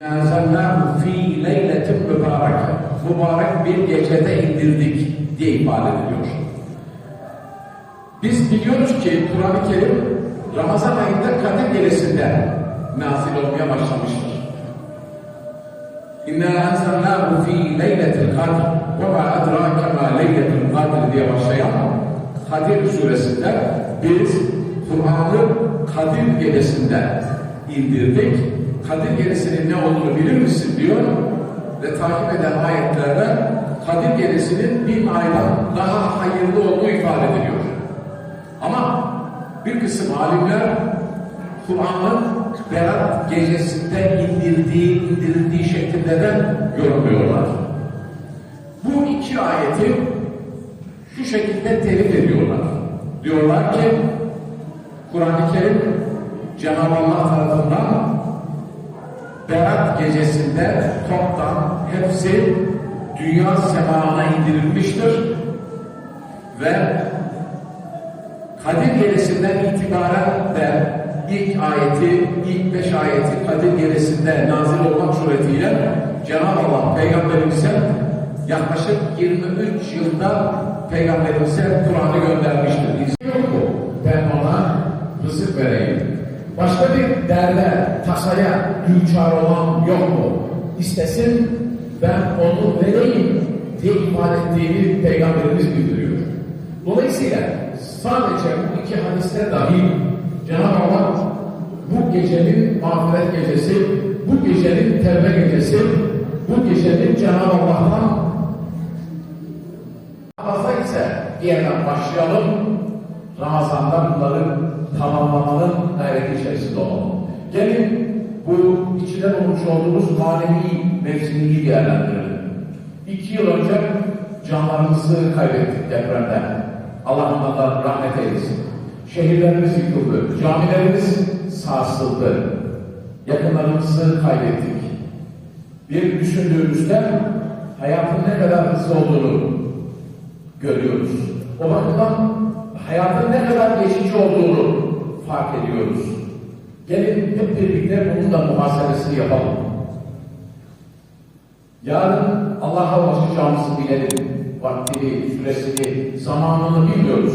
Enzelnâhu fî leyletin mübâreke. Mübarek bir gecede indirdik diye ifade ediliyor. Biz biliyoruz ki Kur'an-ı Kerim Ramazan ayında Kadir Gecesi'nde nazil olmaya başlamıştır. İnna enzelnâhu fî leyletil kadr ve mâ edrâke mâ leyletil kadr diye başlayan Kadir suresinde biz Kur'an'ı Kadir Gecesi'nde indirdik. Kadir Gecesi'nin ne olduğunu bilir misin diyor ve takip eden ayetlerde Kadir Gecesi'nin 1000 aydan daha hayırlı olduğu ifade ediliyor. Ama bir kısım alimler Kur'an'ın Berat Gecesi'nde indirildiği şeklinde de yorumluyorlar. Bu iki ayeti şu şekilde telif ediyorlar. Diyorlar ki Kur'an-ı Kerim Cenab-ı Allah tarafından Berat Gecesi'nde toptan hepsi dünya semağına indirilmiştir ve Kadir Gecesi'nden itibaren de ilk 5 ayeti Kadir Gecesi'nde nazil olmak suretiyle Cenab-ı Allah Peygamberimize yaklaşık 23 yılda Peygamberimize Kur'an'ı göndermiştir. Yok mu? Ben ona rızık vereyim. Başka bir derde, tasaya düçar olan yok mu? İstesin ben onu vereyim diye ifade ettiğini Peygamberimiz bildiriyor. Dolayısıyla sadece bu iki hadiste dahi Cenab-ı Allah bu gecenin mağfiret gecesi, bu gecenin tevbe gecesi, bu gecenin Cenab-ı Allah'tan fazla ise bir yerden başlayalım, Ramazan'da bunları tamamlamanın gayreti içerisinde olalım. Gelin bu içinde olmuş olduğumuz manevi mevzimiyi değerlendirelim. 2 yıl önce canlarımızı kaybettik depremde. Allah onlardan rahmet eylesin. Şehirlerimiz yıkıldı, camilerimiz sarsıldı. Yakınlarımızı kaybettik. Bir düşündüğümüzde hayatın ne kadar hızlı olduğunu görüyoruz. O bakımdan hayatın ne kadar geçici olduğunu fark ediyoruz. Gelin hep birlikte bunun da muhasebesini yapalım. Yarın Allah'a ulaşacağımızı bilelim. Vaktini, süresini, zamanını bilmiyoruz.